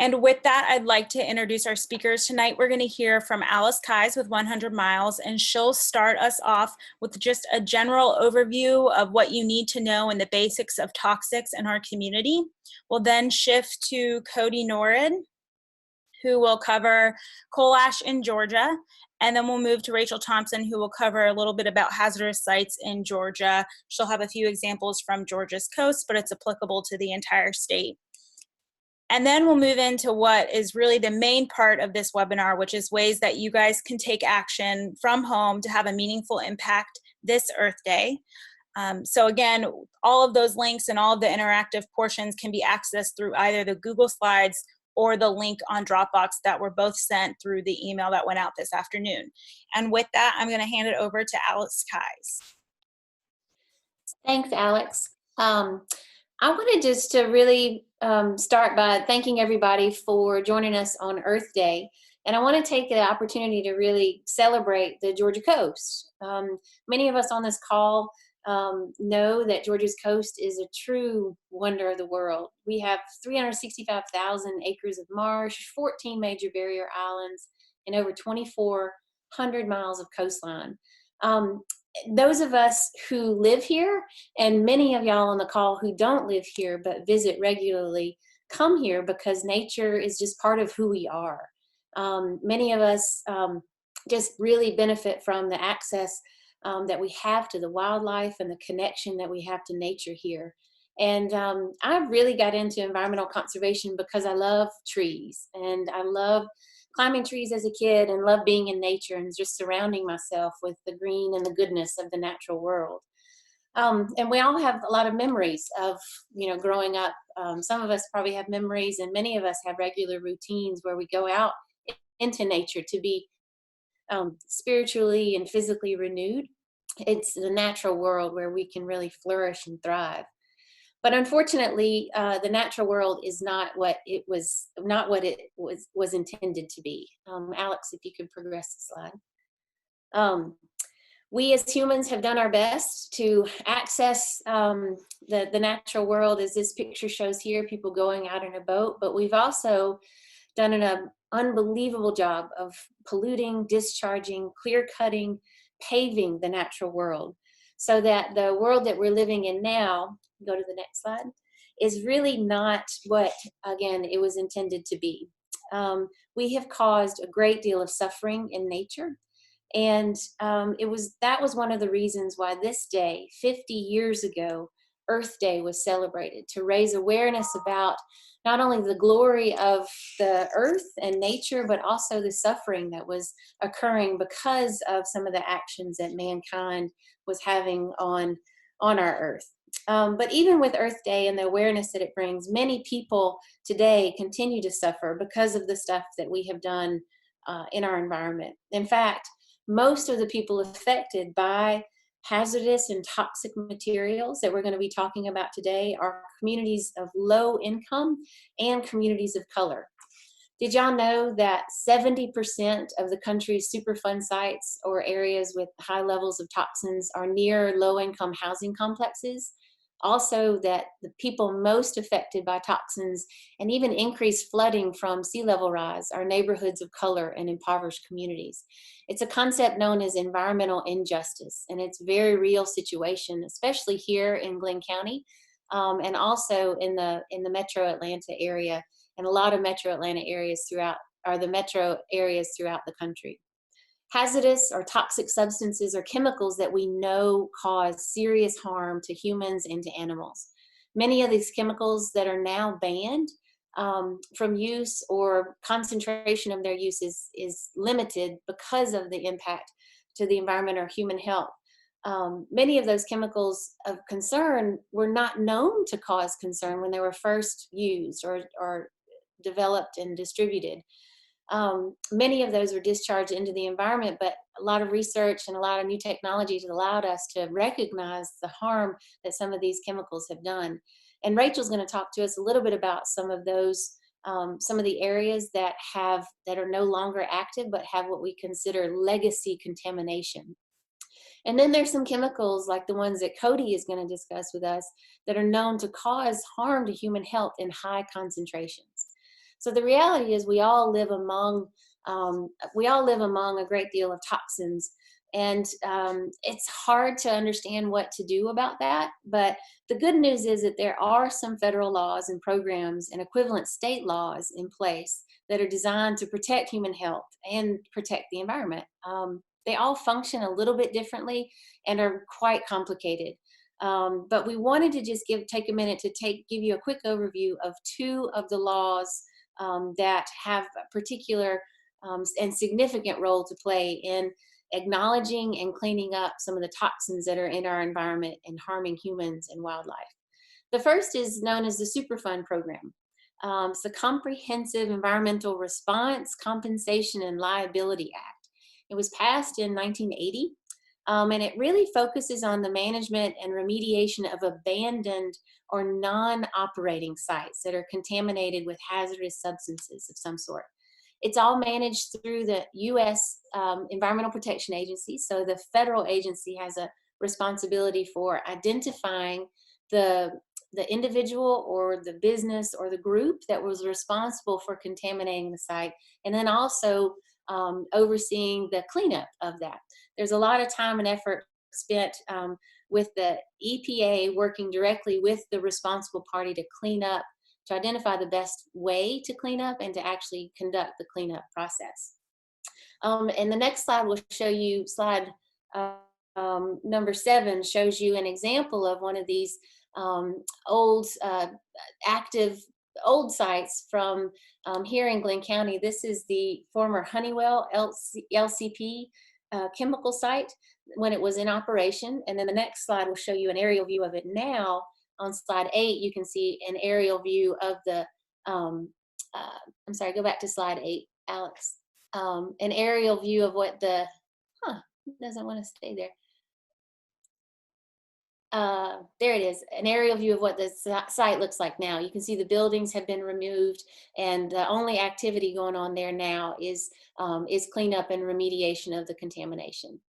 And with that, I'd like to introduce our speakers tonight. We're going to hear from Alice Keyes with 100 Miles, and she'll start us off with just a general overview of what you need to know and the basics of toxics in our community. We'll then shift to Cody Norrid, who will cover coal ash in Georgia. And then we'll move to Rachel Thompson, who will cover a little bit about hazardous sites in Georgia. She'll have a few examples from Georgia's coast, but it's applicable to the entire state. And then we'll move into what is really the main part of this webinar, which is ways that you guys can take action from home to have a meaningful impact this Earth Day. So again, all of those links and all of the interactive portions can be accessed through either the Google Slides or the link on Dropbox that were both sent through the email that went out this afternoon. And with that, I'm going to hand it over to Alice Keyes. Thanks, Alex. I wanted just to really start by thanking everybody for joining us on Earth Day. And I want to take the opportunity to really celebrate the Georgia coast. Many of us on this call know that Georgia's coast is a true wonder of the world. We have 365,000 acres of marsh, 14 major barrier islands, and over 2,400 miles of coastline. Those of us who live here, and many of y'all on the call who don't live here but visit regularly, come here because nature is just part of who we are. Many of us just really benefit from the access that we have to the wildlife and the connection that we have to nature here. And I really got into environmental conservation because I love trees, and I love climbing trees as a kid and love being in nature and just surrounding myself with the green and the goodness of the natural world. And we all have a lot of memories of, growing up. Some of us probably have memories, and many of us have regular routines where we go out into nature to be spiritually and physically renewed. It's the natural world where we can really flourish and thrive. But unfortunately, the natural world is not what it was intended to be. Alex, if you could progress the slide. We as humans have done our best to access the natural world, as this picture shows here, people going out in a boat, but we've also done an unbelievable job of polluting, discharging, clear-cutting, paving the natural world, so that the world that we're living in now, go to the next slide, is really not what, again, it was intended to be. We have caused a great deal of suffering in nature, and that was one of the reasons why this day, 50 years ago, Earth Day was celebrated, to raise awareness about not only the glory of the earth and nature, but also the suffering that was occurring because of some of the actions that mankind was having on our earth. But even with Earth Day and the awareness that it brings, many people today continue to suffer because of the stuff that we have done in our environment. In fact, most of the people affected by hazardous and toxic materials that we're going to be talking about today are communities of low income and communities of color. Did y'all know that 70% of the country's Superfund sites or areas with high levels of toxins are near low-income housing complexes? Also, that the people most affected by toxins and even increased flooding from sea level rise are neighborhoods of color and impoverished communities. It's a concept known as environmental injustice, and it's a very real situation, especially here in Glenn County, and also in the metro Atlanta area, and a lot of metro Atlanta areas throughout the country. Hazardous or toxic substances are chemicals that we know cause serious harm to humans and to animals. Many of these chemicals that are now banned from use, or concentration of their use is limited because of the impact to the environment or human health. Many of those chemicals of concern were not known to cause concern when they were first used or developed and distributed. Many of those were discharged into the environment, but a lot of research and a lot of new technologies have allowed us to recognize the harm that some of these chemicals have done. And Rachel's going to talk to us a little bit about some of those, some of the areas that are no longer active, but have what we consider legacy contamination. And then there's some chemicals like the ones that Cody is going to discuss with us that are known to cause harm to human health in high concentrations. So the reality is we all live among a great deal of toxins, and it's hard to understand what to do about that. But the good news is that there are some federal laws and programs and equivalent state laws in place that are designed to protect human health and protect the environment. They all function a little bit differently and are quite complicated. But we wanted to just take a minute to give you a quick overview of two of the laws that have a particular and significant role to play in acknowledging and cleaning up some of the toxins that are in our environment and harming humans and wildlife. The first is known as the Superfund program. It's the Comprehensive Environmental Response, Compensation, and Liability Act. It was passed in 1980, and it really focuses on the management and remediation of abandoned or non-operating sites that are contaminated with hazardous substances of some sort. It's all managed through the U.S. Environmental Protection Agency. So the federal agency has a responsibility for identifying the individual or the business or the group that was responsible for contaminating the site, and then also overseeing the cleanup of that. There's a lot of time and effort spent with the EPA working directly with the responsible party to clean up, to identify the best way to clean up and to actually conduct the cleanup process. And the next slide will show you, slide number 7 shows you an example of one of these active old sites from here in Glenn County. This is the former Honeywell LCP chemical site when it was in operation. And then the next slide will show you an aerial view of it now. On slide 8, you can see an aerial view of the, I'm sorry, go back to slide 8, Alex. An aerial view of what the, it doesn't want to stay there. There it is, an aerial view of what the site looks like now. You can see the buildings have been removed, and the only activity going on there now is cleanup and remediation of the contamination.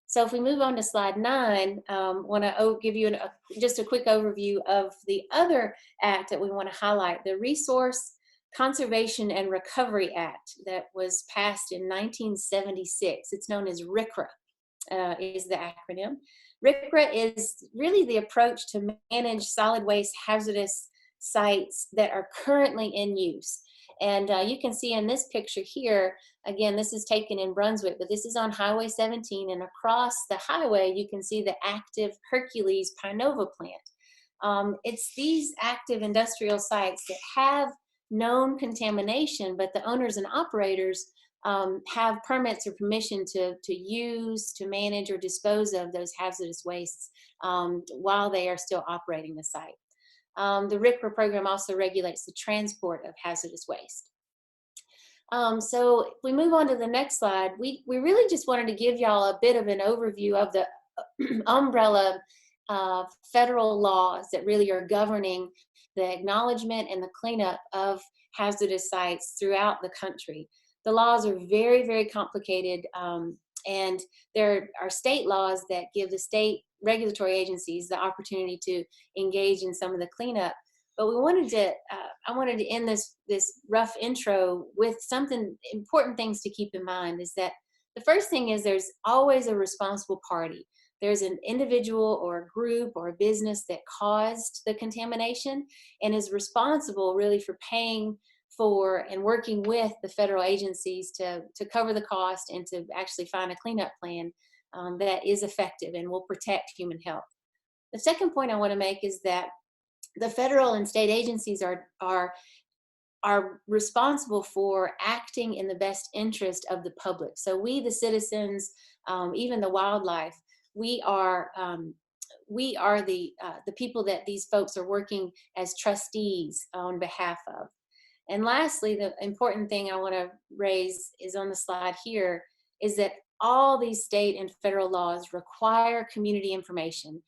So if we move on to slide 9, want to give you just a quick overview of the other act that we want to highlight, the Resource Conservation and Recovery Act that was passed in 1976. It's known as RCRA, is the acronym. RCRA is really the approach to manage solid waste hazardous sites that are currently in use. And you can see in this picture here, again, this is taken in Brunswick, but this is on Highway 17, and across the highway, you can see the active Hercules Pinova plant. It's these active industrial sites that have known contamination, but the owners and operators have permits or permission to use, to manage, or dispose of those hazardous wastes while they are still operating the site. The RCRA program also regulates the transport of hazardous waste. So if we move on to the next slide, we really just wanted to give y'all a bit of an overview of the umbrella federal laws that really are governing the acknowledgement and the cleanup of hazardous sites throughout the country. The laws are very, very complicated, and there are state laws that give the state regulatory agencies the opportunity to engage in some of the cleanup. But we wanted to, I wanted to end this rough intro with something important things to keep in mind. Is that the first thing is there's always a responsible party. There's an individual or a group or a business that caused the contamination and is responsible really for paying for and working with the federal agencies to cover the cost and to actually find a cleanup plan that is effective and will protect human health. The second point I want to make is that the federal and state agencies are responsible for acting in the best interest of the public. So we, the citizens, even the wildlife, we are the people that these folks are working as trustees on behalf of. And lastly, the important thing I want to raise is on the slide here, is that all these state and federal laws require community information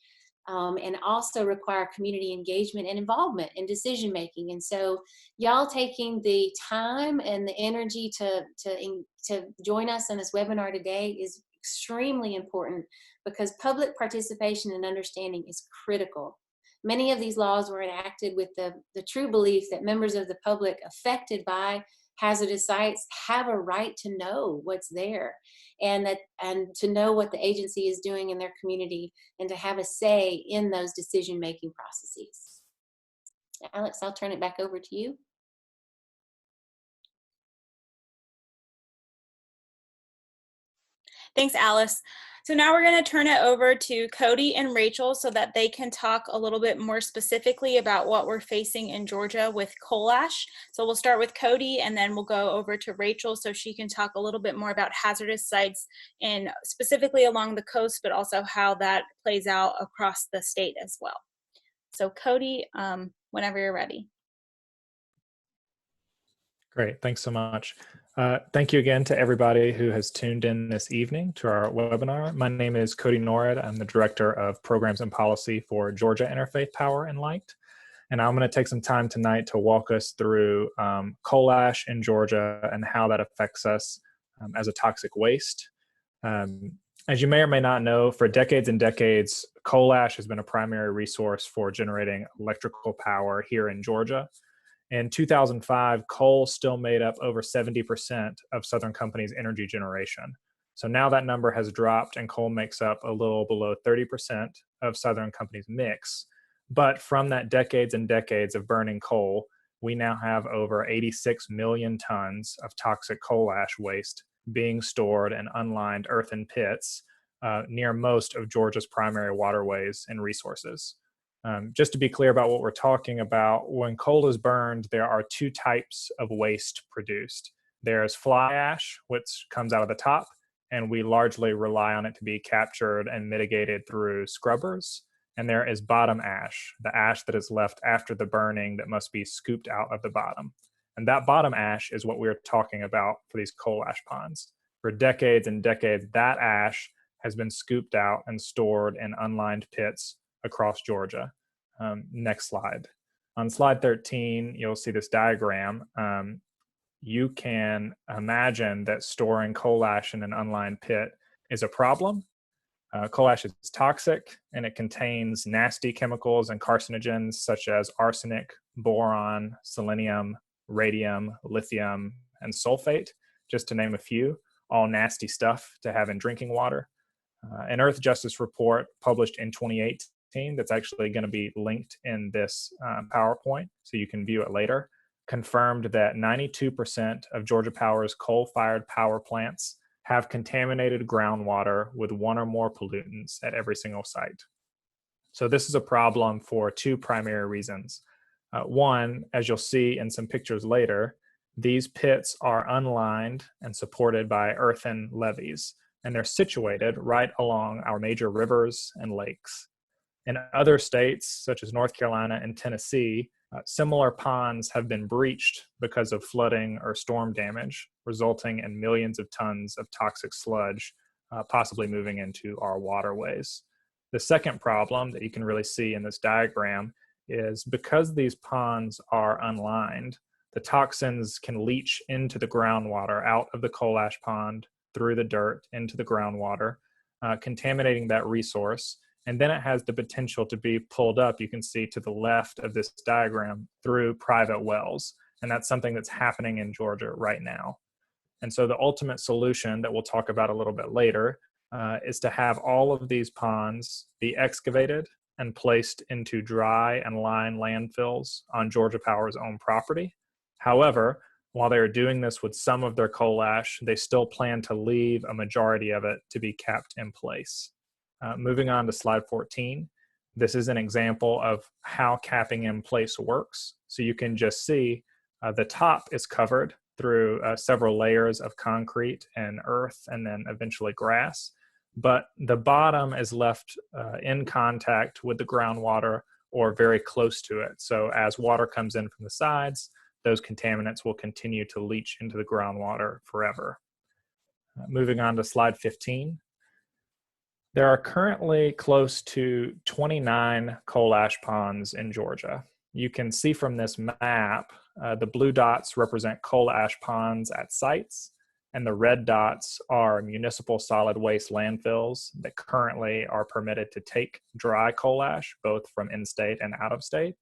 and also require community engagement and involvement in decision making. And so y'all taking the time and the energy to join us in this webinar today is extremely important, because public participation and understanding is critical. Many of these laws were enacted with the true belief that members of the public affected by hazardous sites have a right to know what's there, and to know what the agency is doing in their community, and to have a say in those decision-making processes. Alex, I'll turn it back over to you. Thanks, Alice. So now we're going to turn it over to Cody and Rachel so that they can talk a little bit more specifically about what we're facing in Georgia with coal ash. So we'll start with Cody, and then we'll go over to Rachel so she can talk a little bit more about hazardous sites, and specifically along the coast, but also how that plays out across the state as well. So Cody, whenever you're ready. Great, thanks so much. Thank you again to everybody who has tuned in this evening to our webinar. My name is Cody Norrid. I'm the Director of Programs and Policy for Georgia Interfaith Power and Light. And I'm going to take some time tonight to walk us through coal ash in Georgia and how that affects us as a toxic waste. As you may or may not know, for decades and decades, coal ash has been a primary resource for generating electrical power here in Georgia. In 2005, coal still made up over 70% of Southern Company's energy generation. So now that number has dropped and coal makes up a little below 30% of Southern Company's mix. But from that decades and decades of burning coal, we now have over 86 million tons of toxic coal ash waste being stored in unlined earthen pits near most of Georgia's primary waterways and resources. Just to be clear about what we're talking about, when coal is burned, there are two types of waste produced. There's fly ash, which comes out of the top, and we largely rely on it to be captured and mitigated through scrubbers. And there is bottom ash, the ash that is left after the burning that must be scooped out of the bottom. And that bottom ash is what we're talking about for these coal ash ponds. For decades and decades, that ash has been scooped out and stored in unlined pits across Georgia. Next slide. On slide 13, you'll see this diagram. You can imagine that storing coal ash in an unlined pit is a problem. Coal ash is toxic, and it contains nasty chemicals and carcinogens such as arsenic, boron, selenium, radium, lithium, and sulfate, just to name a few, all nasty stuff to have in drinking water. An Earth Justice report published in 2018 that's actually going to be linked in this PowerPoint, so you can view it later, confirmed that 92% of Georgia Power's coal-fired power plants have contaminated groundwater with one or more pollutants at every single site. So this is a problem for two primary reasons. One, as you'll see in some pictures later, these pits are unlined and supported by earthen levees, and they're situated right along our major rivers and lakes. In other states, such as North Carolina and Tennessee, similar ponds have been breached because of flooding or storm damage, resulting in millions of tons of toxic sludge possibly moving into our waterways. The second problem that you can really see in this diagram is because these ponds are unlined, the toxins can leach into the groundwater out of the coal ash pond, through the dirt, into the groundwater, contaminating that resource. And then it has the potential to be pulled up, you can see to the left of this diagram, through private wells. And that's something that's happening in Georgia right now. And so the ultimate solution that we'll talk about a little bit later is to have all of these ponds be excavated and placed into dry and lined landfills on Georgia Power's own property. However, while they are doing this with some of their coal ash, they still plan to leave a majority of it to be kept in place. Moving on to slide 14, this is an example of how capping in place works. So you can just see the top is covered through several layers of concrete and earth and then eventually grass, but the bottom is left in contact with the groundwater or very close to it. So as water comes in from the sides, those contaminants will continue to leach into the groundwater forever. Moving on to slide 15. There are currently close to 29 coal ash ponds in Georgia. You can see from this map, the blue dots represent coal ash ponds at sites, and the red dots are municipal solid waste landfills that currently are permitted to take dry coal ash, both from in-state and out of state.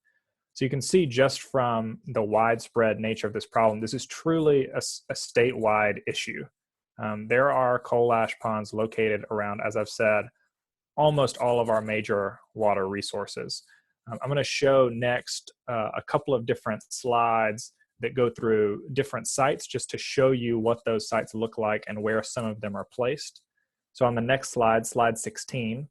So you can see just from the widespread nature of this problem, this is truly a statewide issue. There are coal ash ponds located around, as I've said, almost all of our major water resources. I'm going to show next a couple of different slides that go through different sites just to show you what those sites look like and where some of them are placed. So on the next slide, slide 16,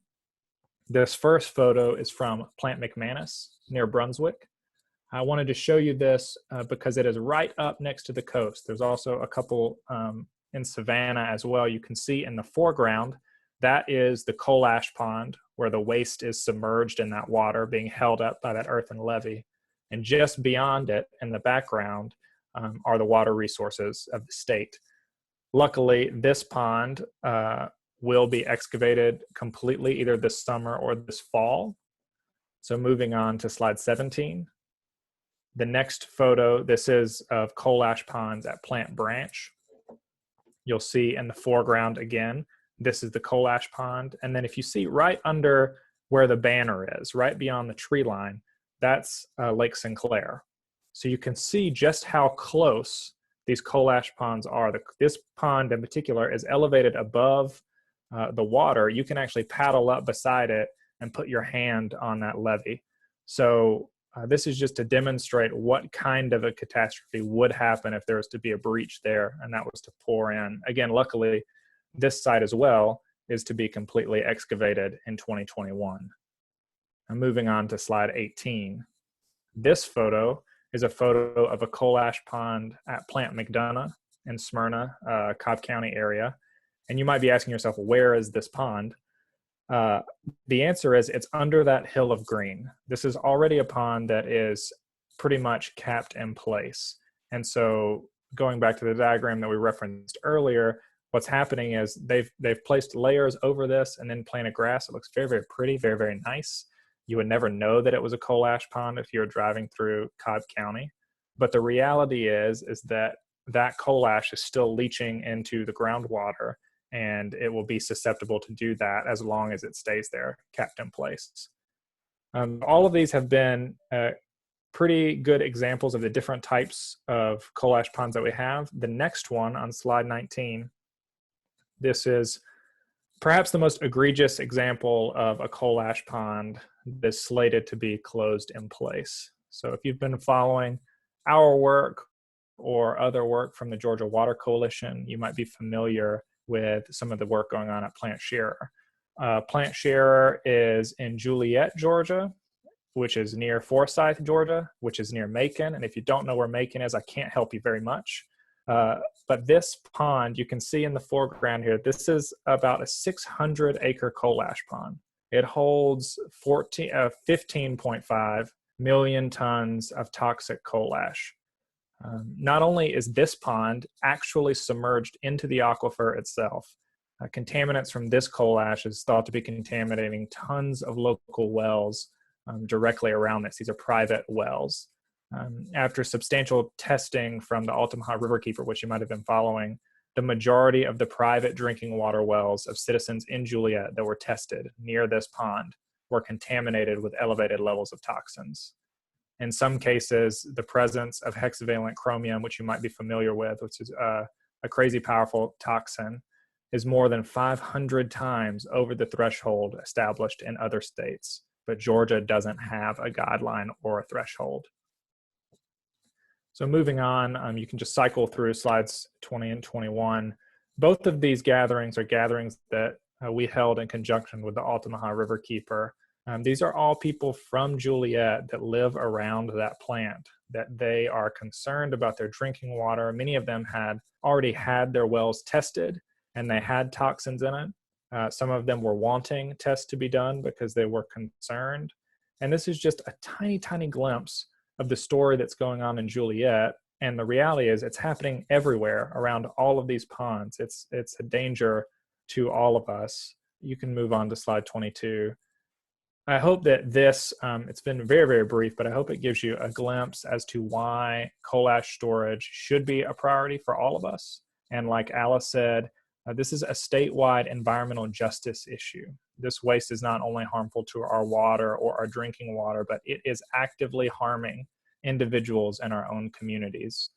this first photo is from Plant McManus near Brunswick. I wanted to show you this because it is right up next to the coast. There's also a couple in Savannah as well. You can see in the foreground, that is the coal ash pond where the waste is submerged in that water being held up by that earthen levee. And just beyond it in the background are the water resources of the state. Luckily, this pond will be excavated completely either this summer or this fall. So moving on to slide 17. The next photo, this is of coal ash ponds at Plant Branch. You'll see in the foreground again, this is the coal ash pond. And then if you see right under where the banner is, right beyond the tree line, that's Lake Sinclair. So you can see just how close these coal ash ponds are. This pond in particular is elevated above the water. You can actually paddle up beside it and put your hand on that levee. So this is just to demonstrate what kind of a catastrophe would happen if there was to be a breach there and that was to pour in. Again, luckily, this site as well is to be completely excavated in 2021. I'm moving on to slide 18. This photo is a photo of a coal ash pond at Plant McDonough in Smyrna, Cobb County area. And you might be asking yourself, where is this pond? The answer is it's under that hill of green. This is already a pond that is pretty much capped in place. And so going back to the diagram that we referenced earlier, what's happening is they've placed layers over this and then planted grass. It looks very, very pretty, very, very nice. You would never know that it was a coal ash pond if you're driving through Cobb County. But the reality is that that coal ash is still leaching into the groundwater, and it will be susceptible to do that as long as it stays there, kept in place. All of these have been pretty good examples of the different types of coal ash ponds that we have. The next one on slide 19, this is perhaps the most egregious example of a coal ash pond that's slated to be closed in place. So if you've been following our work or other work from the Georgia Water Coalition, you might be familiar with some of the work going on at Plant Scherer. Plant Scherer is in Juliette, Georgia, which is near Forsyth, Georgia, which is near Macon. And if you don't know where Macon is, I can't help you very much. But this pond, you can see in the foreground here, this is about a 600-acre coal ash pond. It holds 15.5 million tons of toxic coal ash. Not only is this pond actually submerged into the aquifer itself, contaminants from this coal ash is thought to be contaminating tons of local wells directly around this. These are private wells. After substantial testing from the Altamaha Riverkeeper, which you might have been following, the majority of the private drinking water wells of citizens in Juliette that were tested near this pond were contaminated with elevated levels of toxins. In some cases, the presence of hexavalent chromium, which you might be familiar with, which is a crazy powerful toxin, is more than 500 times over the threshold established in other states. But Georgia doesn't have a guideline or a threshold. So moving on, you can just cycle through slides 20 and 21. Both of these gatherings are gatherings that we held in conjunction with the Altamaha Riverkeeper. These are all people from Juliette that live around that plant, that they are concerned about their drinking water. Many of them had already had their wells tested and they had toxins in it. Some of them were wanting tests to be done because they were concerned. And this is just a tiny, tiny glimpse of the story that's going on in Juliette. And the reality is it's happening everywhere around all of these ponds. It's a danger to all of us. You can move on to slide 22. I hope that this, it's been very, very brief, but I hope it gives you a glimpse as to why coal ash storage should be a priority for all of us And like Alice said, this is a statewide environmental justice issue. This waste is not only harmful to our water or our drinking water, but it is actively harming individuals in our own communities.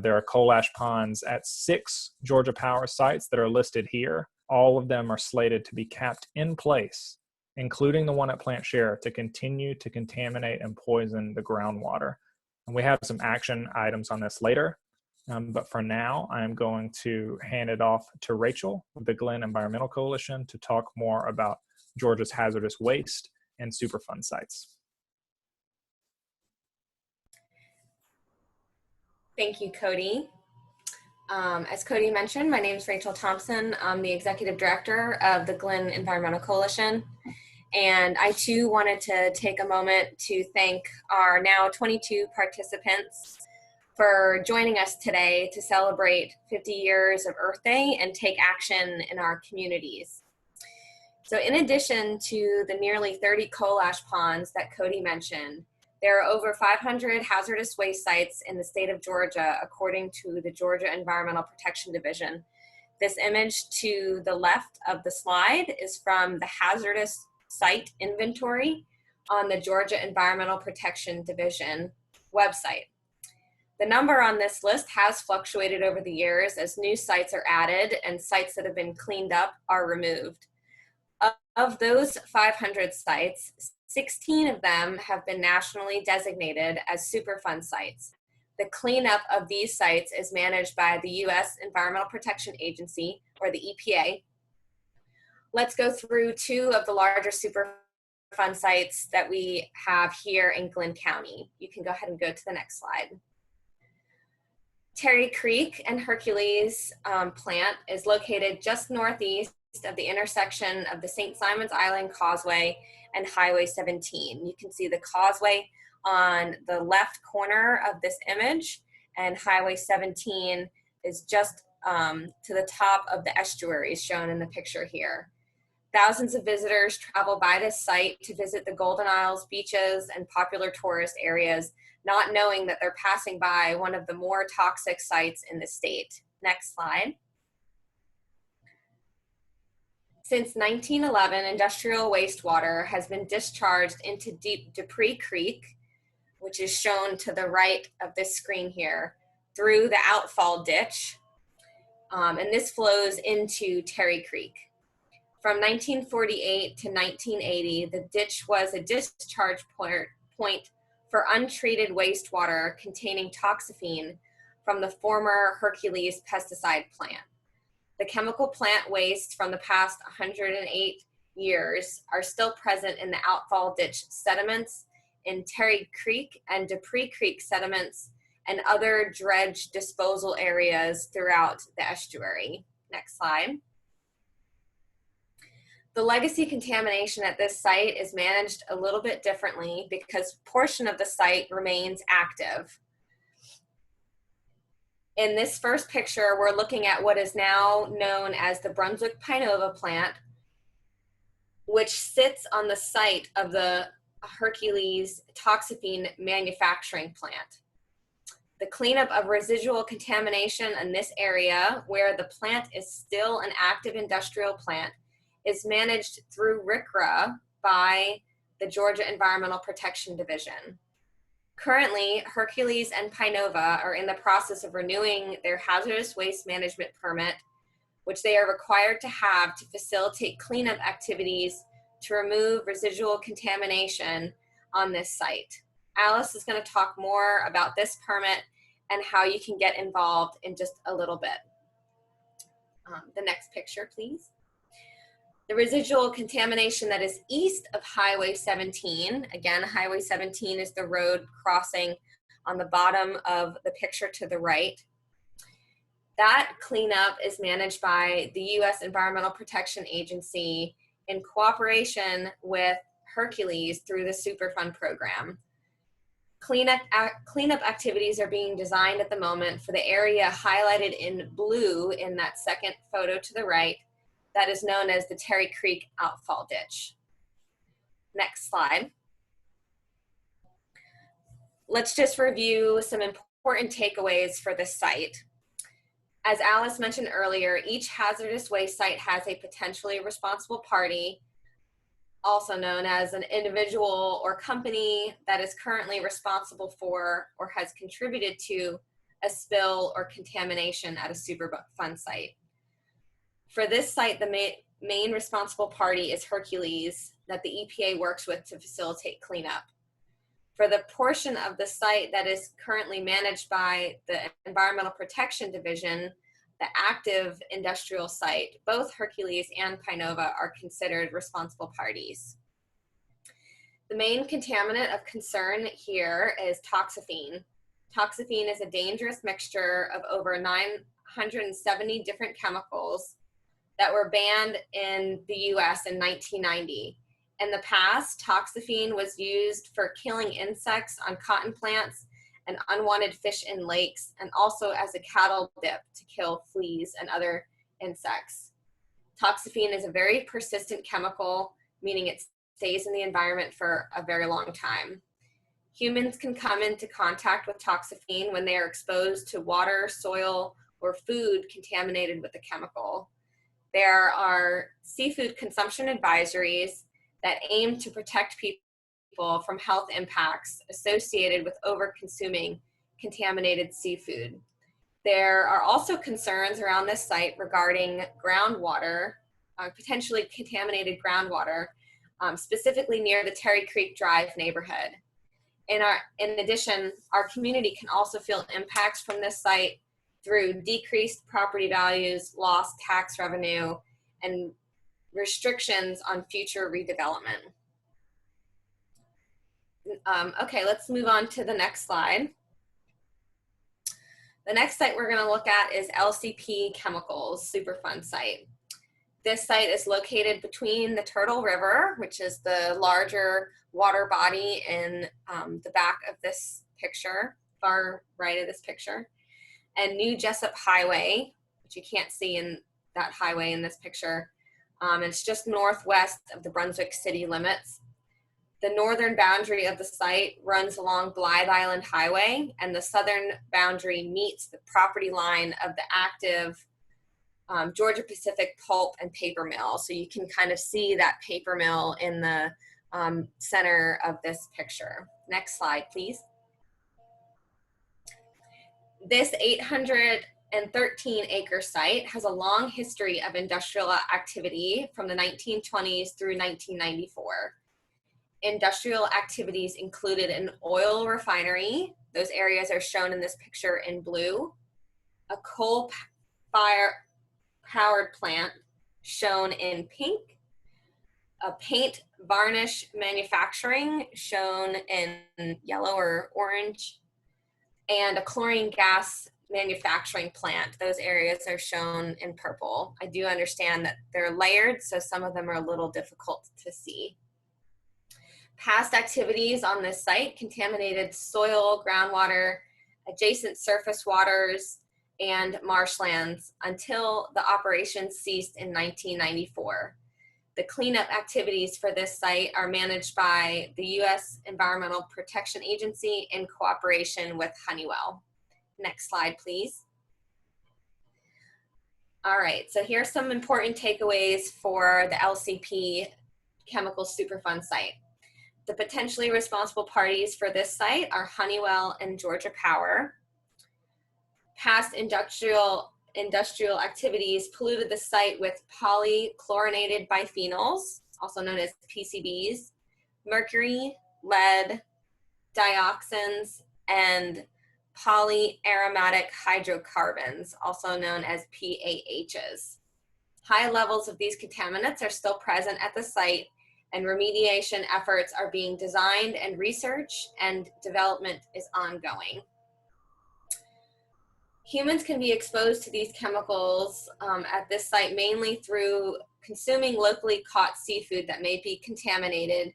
There are coal ash ponds at 6 Georgia Power sites that are listed here. All of them are slated to be capped in place, including the one at Plant Scherer, to continue to contaminate and poison the groundwater. And we have some action items on this later. But for now, I'm going to hand it off to Rachel with the Glen Environmental Coalition to talk more about Georgia's hazardous waste and Superfund sites. Thank you, Cody. As Cody mentioned, my name is Rachel Thompson. I'm the Executive Director of the Glen Environmental Coalition. And I too wanted to take a moment to thank our now 22 participants for joining us today to celebrate 50 years of Earth Day and take action in our communities. So in addition to the nearly 30 coal ash ponds that Cody mentioned, there are over 500 hazardous waste sites in the state of Georgia, according to the Georgia Environmental Protection Division. This image to the left of the slide is from the hazardous site inventory on the Georgia Environmental Protection Division website. The number on this list has fluctuated over the years as new sites are added and sites that have been cleaned up are removed. Of those 500 sites, 16 of them have been nationally designated as Superfund sites. The cleanup of these sites is managed by the U.S. Environmental Protection Agency, or the EPA. Let's go through 2 of the larger Superfund sites that we have here in Glenn County. You can go ahead and go to the next slide. Terry Creek and Hercules plant is located just northeast of the intersection of the St. Simons Island Causeway and Highway 17. You can see the causeway on the left corner of this image, and Highway 17 is just to the top of the estuaries shown in the picture here. Thousands of visitors travel by this site to visit the Golden Isles beaches and popular tourist areas, not knowing that they're passing by one of the more toxic sites in the state. Next slide. Since 1911, industrial wastewater has been discharged into Dupree Creek, which is shown to the right of this screen here, through the outfall ditch, and this flows into Terry Creek. From 1948 to 1980, the ditch was a discharge point for untreated wastewater containing toxaphene from the former Hercules pesticide plant. The chemical plant waste from the past 108 years are still present in the outfall ditch sediments, in Terry Creek and Dupree Creek sediments, and other dredge disposal areas throughout the estuary. Next slide. The legacy contamination at this site is managed a little bit differently because a portion of the site remains active. In this first picture, we're looking at what is now known as the Brunswick Pinova plant, which sits on the site of the Hercules toxaphene manufacturing plant. The cleanup of residual contamination in this area, where the plant is still an active industrial plant, is managed through RCRA by the Georgia Environmental Protection Division. Currently, Hercules and Pinova are in the process of renewing their hazardous waste management permit, which they are required to have to facilitate cleanup activities to remove residual contamination on this site. Alice is going to talk more about this permit and how you can get involved in just a little bit. The next picture, please. The residual contamination that is east of Highway 17, again, Highway 17 is the road crossing on the bottom of the picture to the right. That cleanup is managed by the U.S. Environmental Protection Agency in cooperation with Hercules through the Superfund program. Cleanup activities are being designed at the moment for the area highlighted in blue in that second photo to the right, that is known as the Terry Creek outfall ditch. Next slide. Let's just review some important takeaways for this site. As Alice mentioned earlier, each hazardous waste site has a potentially responsible party, also known as an individual or company that is currently responsible for or has contributed to a spill or contamination at a Superfund site. For this site, the main responsible party is Hercules that the EPA works with to facilitate cleanup. For the portion of the site that is currently managed by the Environmental Protection Division, the active industrial site, both Hercules and Pinova are considered responsible parties. The main contaminant of concern here is toxaphene. Toxaphene is a dangerous mixture of over 970 different chemicals that were banned in the US in 1990. In the past, toxaphene was used for killing insects on cotton plants and unwanted fish in lakes, and also as a cattle dip to kill fleas and other insects. Toxaphene is a very persistent chemical, meaning it stays in the environment for a very long time. Humans can come into contact with toxaphene when they are exposed to water, soil, or food contaminated with the chemical. There are seafood consumption advisories that aim to protect people from health impacts associated with over-consuming contaminated seafood. There are also concerns around this site regarding groundwater, potentially contaminated groundwater, specifically near the Terry Creek Drive neighborhood. In addition, our community can also feel impacts from this site through decreased property values, lost tax revenue, and restrictions on future redevelopment. Okay, let's move on to the next slide. The next site we're going to look at is LCP Chemicals Superfund site. This site is located between the Turtle River, which is the larger water body in the back of this picture, far right of this picture, and New Jessup Highway, which you can't see in that highway in this picture. It's just northwest of the Brunswick city limits. The northern boundary of the site runs along Blythe Island Highway, and the southern boundary meets the property line of the active Georgia Pacific pulp and paper mill. So you can kind of see that paper mill in the center of this picture. Next slide, please. This 813-acre site has a long history of industrial activity from the 1920s through 1994. Industrial activities included an oil refinery. Those areas are shown in this picture in blue. A coal-powered plant shown in pink. A paint varnish manufacturing shown in yellow or orange. And a chlorine gas manufacturing plant. Those areas are shown in purple. I do understand that they're layered, so some of them are a little difficult to see. Past activities on this site contaminated soil, groundwater, adjacent surface waters, and marshlands until the operation ceased in 1994. The cleanup activities for this site are managed by the U.S. Environmental Protection Agency in cooperation with Honeywell. Next slide, please. All right, so here's some important takeaways for the LCP Chemical Superfund site. The potentially responsible parties for this site are Honeywell and Georgia Power. Past industrial activities polluted the site with polychlorinated biphenyls, also known as PCBs, mercury, lead, dioxins, and polyaromatic hydrocarbons, also known as PAHs. High levels of these contaminants are still present at the site, and remediation efforts are being designed, and research and development is ongoing. Humans can be exposed to these chemicals at this site mainly through consuming locally caught seafood that may be contaminated.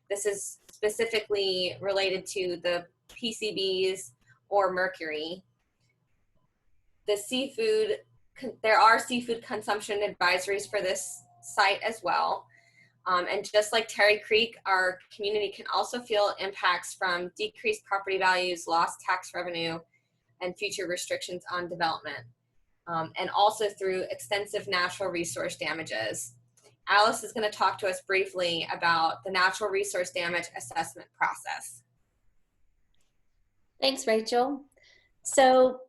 This is specifically related to the PCBs or mercury. There are seafood consumption advisories for this site as well. And just like Terry Creek, our community can also feel impacts from decreased property values, lost tax revenue, and future restrictions on development. and also through extensive natural resource damages. Alice is going to talk to us briefly about the natural resource damage assessment process. Thanks, Rachel. So,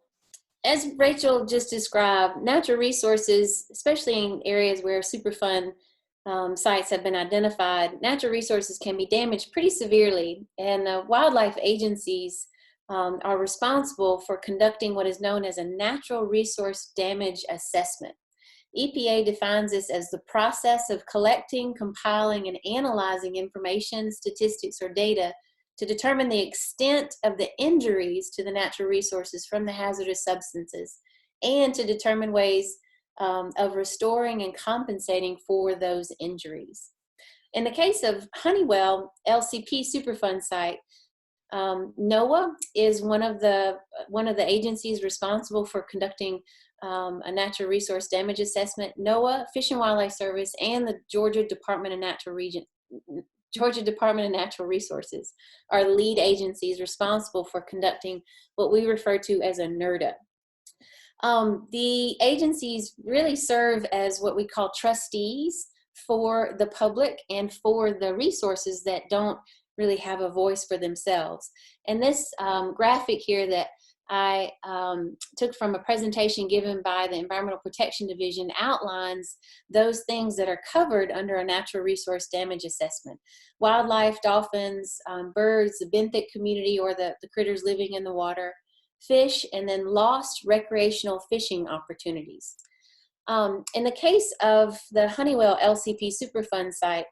as Rachel just described, natural resources, especially in areas where Superfund sites have been identified, natural resources can be damaged pretty severely, and wildlife agencies are responsible for conducting what is known as a natural resource damage assessment. EPA defines this as the process of collecting, compiling, and analyzing information, statistics, or data to determine the extent of the injuries to the natural resources from the hazardous substances, and to determine ways of restoring and compensating for those injuries. In the case of Honeywell LCP Superfund site, NOAA is one of the agencies responsible for conducting a natural resource damage assessment. NOAA, Fish and Wildlife Service, and the Georgia Department of Natural Resources are lead agencies responsible for conducting what we refer to as a NRDA. The agencies really serve as what we call trustees for the public and for the resources that don't really have a voice for themselves. And this graphic here that I took from a presentation given by the Environmental Protection Division outlines those things that are covered under a natural resource damage assessment. Wildlife, dolphins, birds, the benthic community or the critters living in the water, fish, and then lost recreational fishing opportunities. In the case of the Honeywell LCP Superfund site,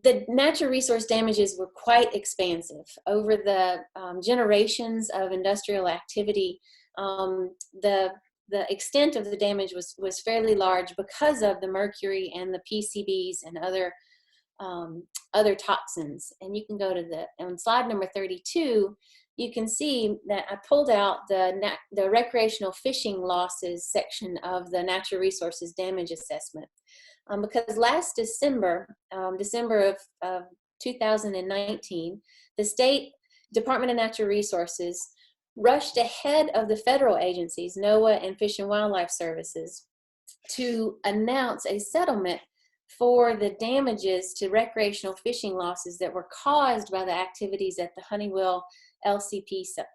the natural resource damages were quite expansive. Over the generations of industrial activity, the extent of the damage was fairly large because of the mercury and the PCBs and other toxins. And you can go to on slide number 32, you can see that I pulled out the recreational fishing losses section of the natural resources damage assessment. Because last December, December of 2019, the State Department of Natural Resources rushed ahead of the federal agencies, NOAA and Fish and Wildlife Services, to announce a settlement for the damages to recreational fishing losses that were caused by the activities at the Honeywell LCP site.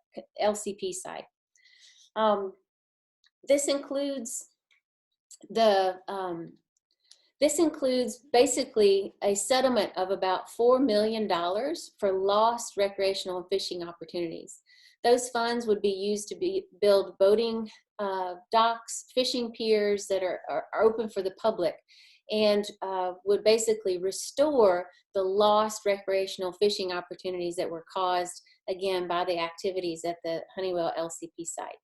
This includes basically a settlement of about $4 million for lost recreational and fishing opportunities. Those funds would be used to build boating docks, fishing piers that are open for the public, and would basically restore the lost recreational fishing opportunities that were caused, again, by the activities at the Honeywell LCP site.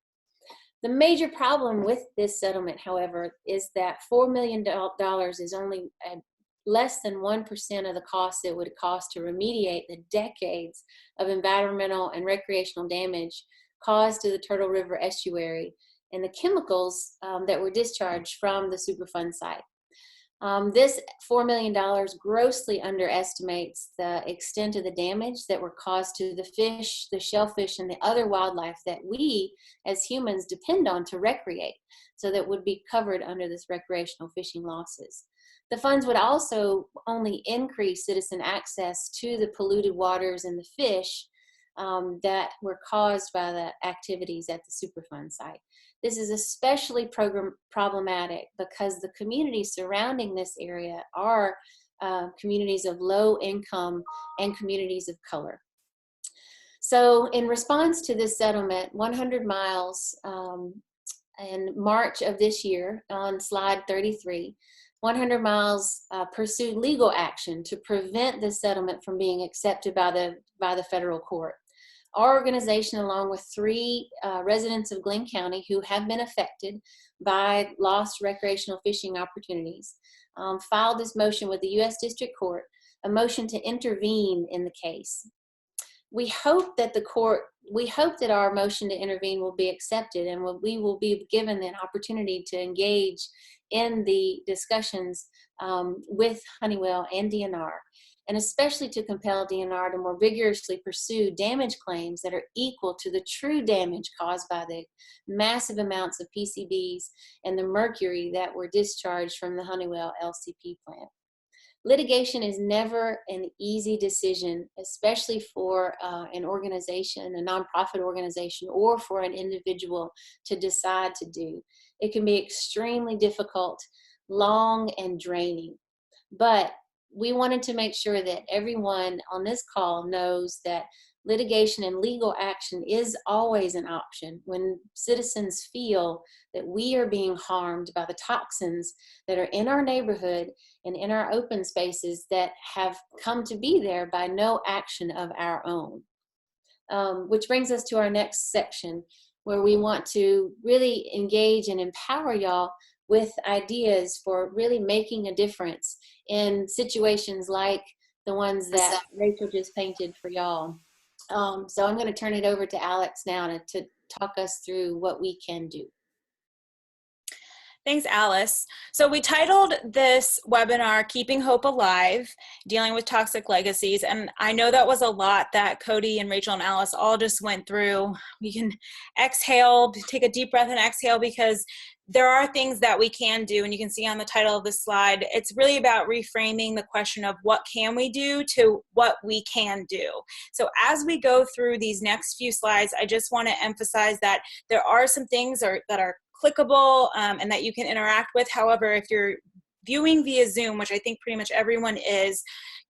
The major problem with this settlement, however, is that $4 million is only less than 1% of the cost it would cost to remediate the decades of environmental and recreational damage caused to the Turtle River estuary and the chemicals that were discharged from the Superfund site. This $4 million grossly underestimates the extent of the damage that were caused to the fish, the shellfish, and the other wildlife that we as humans depend on to recreate, so that would be covered under this recreational fishing losses. The funds would also only increase citizen access to the polluted waters and the fish that were caused by the activities at the Superfund site. This is especially problematic because the communities surrounding this area are communities of low income and communities of color. So in response to this settlement, 100 Miles in March of this year, on slide 33, 100 Miles pursued legal action to prevent this settlement from being accepted by the federal court. Our organization, along with 3 residents of Glenn County who have been affected by lost recreational fishing opportunities, filed this motion with the U.S. District Court, a motion to intervene in the case. We hope that our motion to intervene will be accepted, and we will be given an opportunity to engage in the discussions with Honeywell and DNR. and especially to compel DNR to more vigorously pursue damage claims that are equal to the true damage caused by the massive amounts of PCBs and the mercury that were discharged from the Honeywell LCP plant. Litigation is never an easy decision, especially for an organization, a nonprofit organization, or for an individual to decide to do. It can be extremely difficult, long, and draining. But we wanted to make sure that everyone on this call knows that litigation and legal action is always an option when citizens feel that we are being harmed by the toxins that are in our neighborhood and in our open spaces that have come to be there by no action of our own. Which brings us to our next section, where we want to really engage and empower y'all with ideas for really making a difference in situations like the ones that Rachel just painted for y'all. So I'm going to turn it over to Alex now to talk us through what we can do. Thanks, Alice. So we titled this webinar, Keeping Hope Alive, Dealing with Toxic Legacies. And I know that was a lot that Cody and Rachel and Alice all just went through. We can exhale, take a deep breath and exhale, because there are things that we can do. And you can see on the title of this slide, it's really about reframing the question of what can we do to what we can do. So as we go through these next few slides, I just want to emphasize that there are some things that are clickable and that you can interact with. However, if you're viewing via Zoom, which I think pretty much everyone is,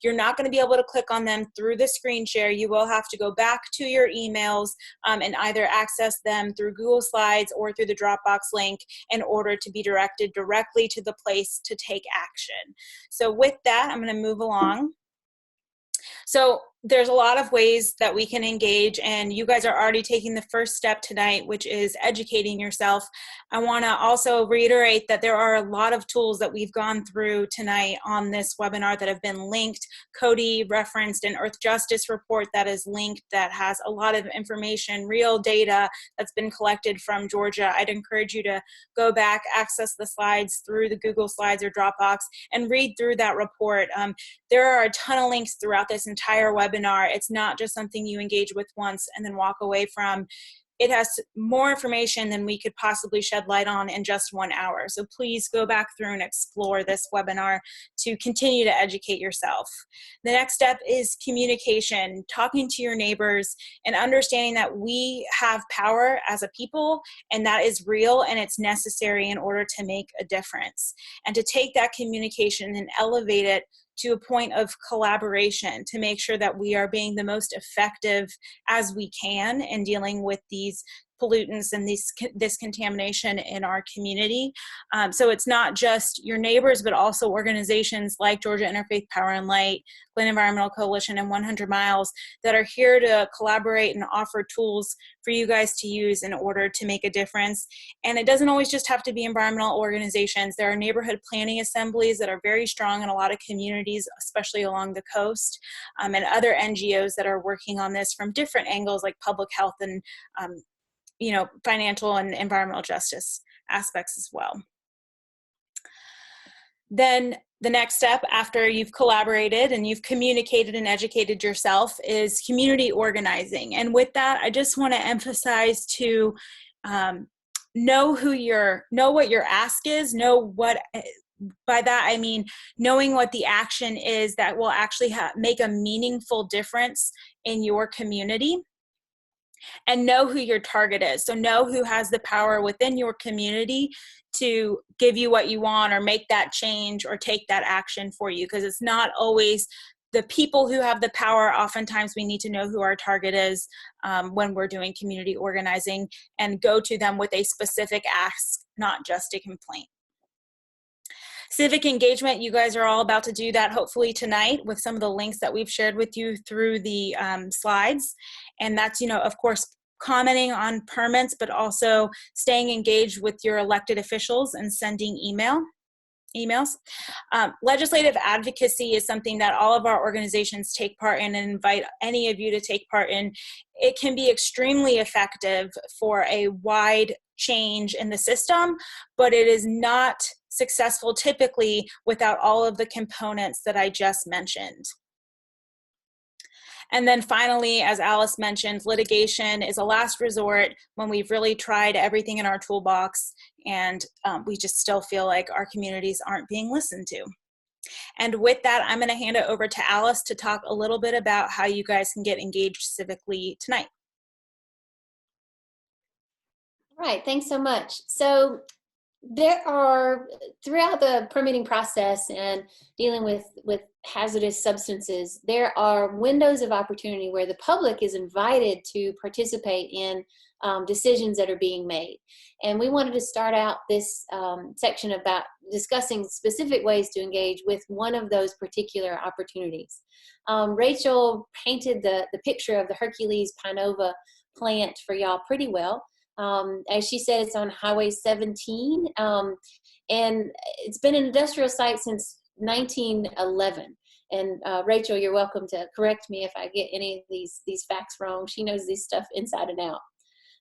you're not going to be able to click on them through the screen share. You will have to go back to your emails and either access them through Google Slides or through the Dropbox link in order to be directed directly to the place to take action. So with that, I'm going to move along. So there's a lot of ways that we can engage, and you guys are already taking the first step tonight, which is educating yourself. I want to also reiterate that there are a lot of tools that we've gone through tonight on this webinar that have been linked. Cody referenced an Earth Justice report that is linked that has a lot of information, real data that's been collected from Georgia. I'd encourage you to go back, access the slides through the Google Slides or Dropbox, and read through that report. There are a ton of links throughout this entire webinar. It's not just something you engage with once and then walk away from. It has more information than we could possibly shed light on in just 1 hour. So please go back through and explore this webinar to continue to educate yourself. The next step is communication, talking to your neighbors and understanding that we have power as a people, and that is real and it's necessary in order to make a difference. And to take that communication and elevate it to a point of collaboration to make sure that we are being the most effective as we can in dealing with these pollutants and this contamination in our community. So it's not just your neighbors, but also organizations like Georgia Interfaith Power and Light, Glen Environmental Coalition, and 100 Miles that are here to collaborate and offer tools for you guys to use in order to make a difference. And it doesn't always just have to be environmental organizations. There are neighborhood planning assemblies that are very strong in a lot of communities, especially along the coast, and other NGOs that are working on this from different angles like public health and financial and environmental justice aspects as well. Then the next step after you've collaborated and you've communicated and educated yourself is community organizing. And with that, I just want to emphasize to know what your ask is, by that I mean knowing what the action is that will actually make a meaningful difference in your community. And know who your target is. So know who has the power within your community to give you what you want or make that change or take that action for you, because it's not always the people who have the power. Oftentimes we need to know who our target is when we're doing community organizing and go to them with a specific ask, not just a complaint. Civic engagement, you guys are all about to do that hopefully tonight with some of the links that we've shared with you through the slides. And that's, of course, commenting on permits, but also staying engaged with your elected officials and sending emails. Legislative advocacy is something that all of our organizations take part in and invite any of you to take part in. It can be extremely effective for a wide change in the system, but it is not successful typically without all of the components that I just mentioned. And then finally, as Alice mentioned, litigation is a last resort when we've really tried everything in our toolbox and we just still feel like our communities aren't being listened to. And with that, I'm going to hand it over to Alice to talk a little bit about how you guys can get engaged civically tonight. All right, thanks so much. So there are, throughout the permitting process and dealing with hazardous substances, there are windows of opportunity where the public is invited to participate in decisions that are being made. And we wanted to start out this section about discussing specific ways to engage with one of those particular opportunities. Rachel painted the picture of the Hercules Pinova plant for y'all pretty well. As she said, it's on Highway 17, and it's been an industrial site since 1911. And Rachel, you're welcome to correct me if I get any of these facts wrong. She knows this stuff inside and out.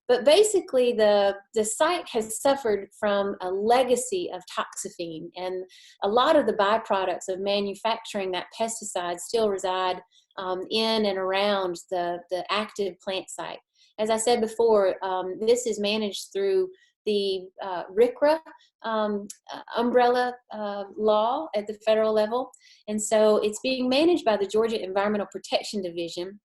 But basically, the site has suffered from a legacy of toxaphene, and a lot of the byproducts of manufacturing that pesticide still reside in and around the active plant site. As I said before, this is managed through the RCRA umbrella law at the federal level. And so it's being managed by the Georgia Environmental Protection Division,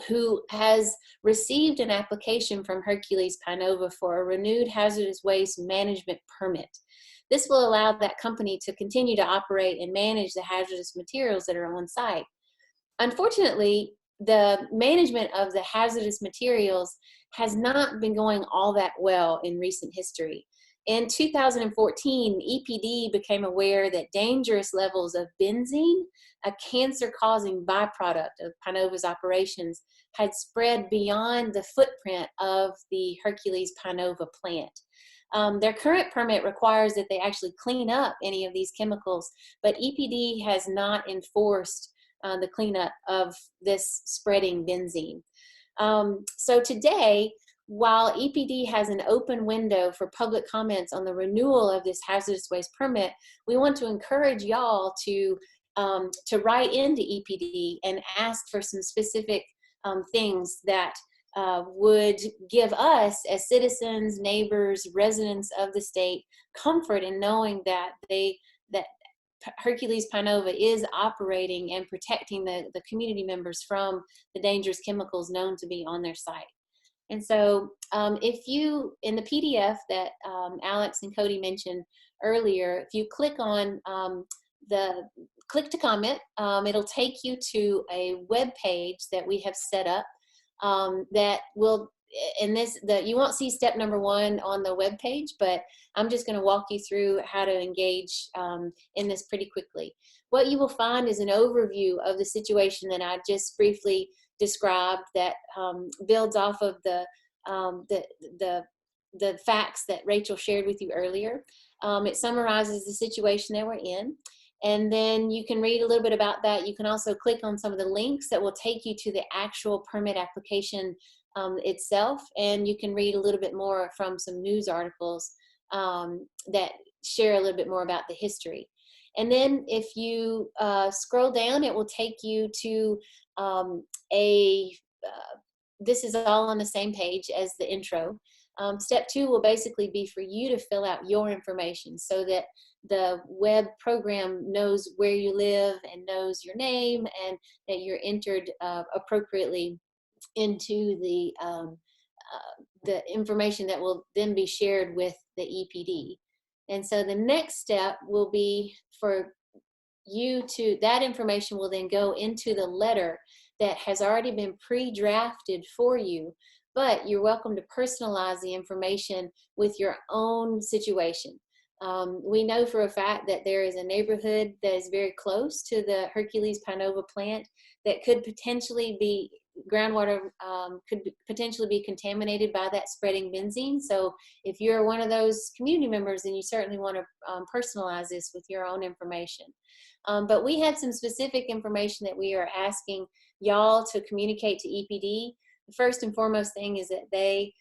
who has received an application from Hercules Pinova for a renewed hazardous waste management permit. This will allow that company to continue to operate and manage the hazardous materials that are on site. Unfortunately, the management of the hazardous materials has not been going all that well in recent history. In 2014, EPD became aware that dangerous levels of benzene, a cancer-causing byproduct of Pinova's operations, had spread beyond the footprint of the Hercules Pinova plant. Their current permit requires that they actually clean up any of these chemicals, but EPD has not enforced the cleanup of this spreading benzene. So today, while EPD has an open window for public comments on the renewal of this hazardous waste permit, we want to encourage y'all to write into EPD and ask for some specific things that would give us as citizens, neighbors, residents of the state comfort in knowing that Hercules Pinova is operating and protecting the community members from the dangerous chemicals known to be on their site. And so if you, in the PDF that Alex and Cody mentioned earlier, if you click on click to comment, it'll take you to a web page that we have set up that will, you won't see step number 1 on the web page, but I'm just going to walk you through how to engage in this pretty quickly. What you will find is an overview of the situation that I just briefly described that builds off of the facts that Rachel shared with you earlier. It summarizes the situation that we're in. And then you can read a little bit about that. You can also click on some of the links that will take you to the actual permit application itself, and you can read a little bit more from some news articles that share a little bit more about the history. And then if you scroll down, it will take you to this is all on the same page as the intro. Step 2 will basically be for you to fill out your information so that the web program knows where you live and knows your name and that you're entered appropriately into the information that will then be shared with the EPD. And so the next step will be for you to, that information will then go into the letter that has already been pre-drafted for you, but you're welcome to personalize the information with your own situation. We know for a fact that there is a neighborhood that is very close to the Hercules Pinova plant that could potentially be, groundwater could potentially be contaminated by that spreading benzene. So if you're one of those community members, then you certainly want to personalize this with your own information. But we have some specific information that we are asking y'all to communicate to EPD. The first and foremost thing is that they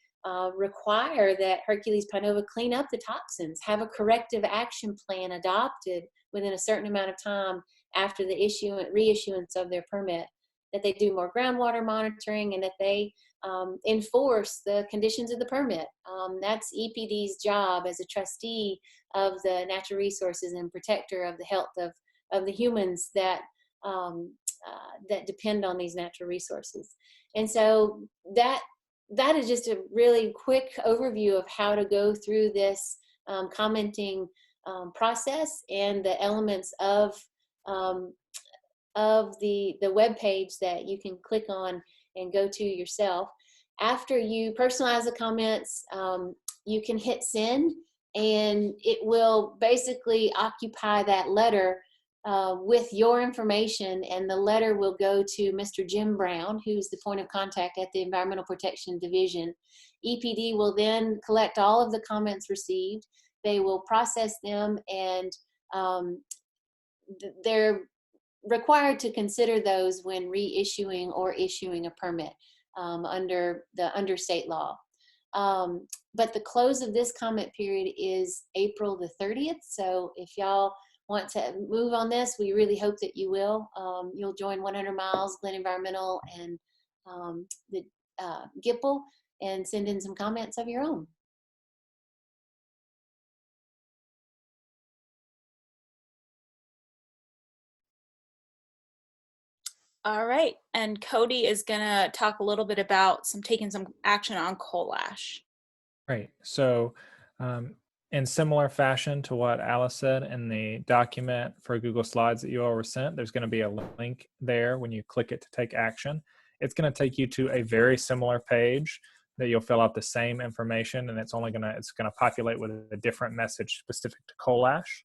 require that Hercules Pinova clean up the toxins, have a corrective action plan adopted within a certain amount of time after the reissuance of their permit. that they do more groundwater monitoring, and that they enforce the conditions of the permit. That's EPD's job as a trustee of the natural resources and protector of the health of the humans that that depend on these natural resources. And so that is just a really quick overview of how to go through this commenting process and the elements of the web page that you can click on and go to yourself. After you personalize the comments, you can hit send, and it will basically occupy that letter with your information, and the letter will go to Mr. Jim Brown, who's the point of contact at the Environmental Protection Division. EPD will then collect all of the comments received. They will process them, and they're required to consider those when reissuing or issuing a permit under state law. But the close of this comment period is April the 30th. So if y'all want to move on this, we really hope that you will. You'll join 100 Miles, Glen Environmental, and the GIPL, and send in some comments of your own. All right, and Cody is gonna talk a little bit about taking some action on coal ash. Right. So in similar fashion to what Alice said in the document for Google Slides that you all were sent, there's going to be a link there when you click it to take action. It's going to take you to a very similar page that you'll fill out the same information, and it's going to populate with a different message specific to coal ash.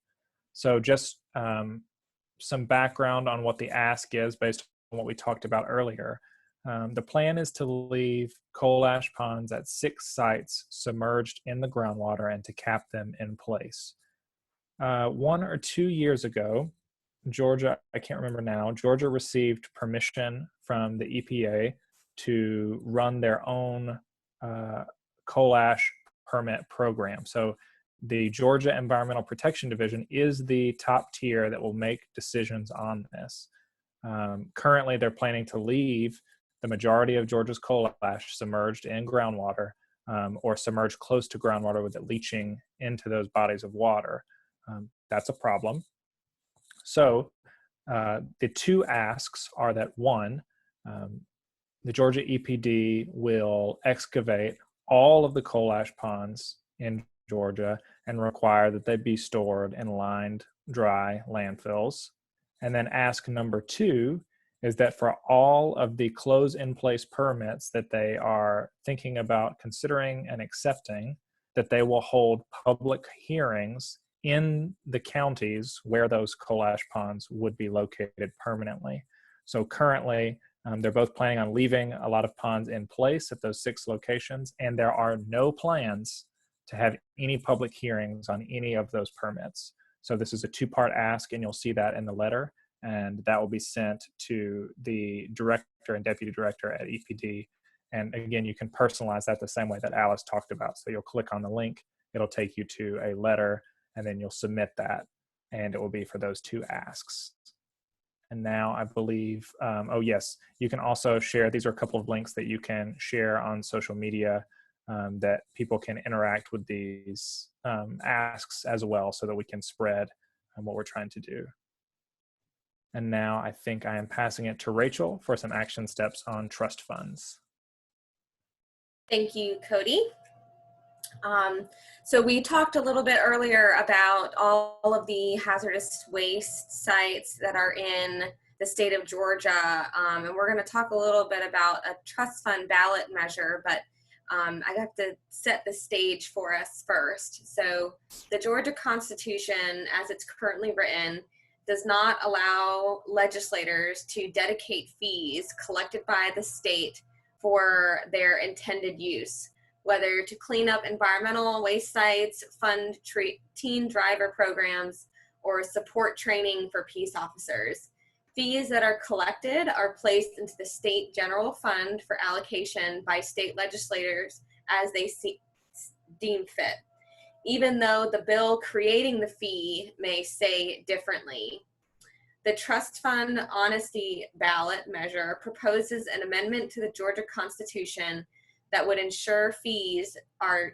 So just some background on what the ask is based on what we talked about earlier. The plan is to leave coal ash ponds at 6 sites submerged in the groundwater and to cap them in place. 1 or 2 years ago, Georgia, I can't remember now, Georgia received permission from the EPA to run their own coal ash permit program. So the Georgia Environmental Protection Division is the top tier that will make decisions on this. Currently, they're planning to leave the majority of Georgia's coal ash submerged in groundwater, or submerged close to groundwater with it leaching into those bodies of water. That's a problem. So the 2 asks are that 1, the Georgia EPD will excavate all of the coal ash ponds in Georgia and require that they be stored in lined, dry landfills. And then ask number 2 is that for all of the close-in-place permits that they are thinking about considering and accepting, that they will hold public hearings in the counties where those coal ash ponds would be located permanently. So currently, they're both planning on leaving a lot of ponds in place at those 6 locations, and there are no plans to have any public hearings on any of those permits. So this is a 2-part ask, and you'll see that in the letter, and that will be sent to the director and deputy director at EPD. And again, you can personalize that the same way that Alice talked about. So you'll click on the link, it'll take you to a letter, and then you'll submit that, and it will be for those 2 asks. And now I believe, oh yes, you can also share, these are a couple of links that you can share on social media that people can interact with these asks as well, so that we can spread what we're trying to do. And now I think I am passing it to Rachel for some action steps on trust funds. Thank you, Cody. So we talked a little bit earlier about all of the hazardous waste sites that are in the state of Georgia, and we're going to talk a little bit about a trust fund ballot measure, but I have to set the stage for us first. So the Georgia Constitution, as it's currently written, does not allow legislators to dedicate fees collected by the state for their intended use, whether to clean up environmental waste sites, fund teen driver programs, or support training for peace officers. Fees that are collected are placed into the state general fund for allocation by state legislators as they deem fit, even though the bill creating the fee may say differently. The trust fund honesty ballot measure proposes an amendment to the Georgia Constitution that would ensure fees are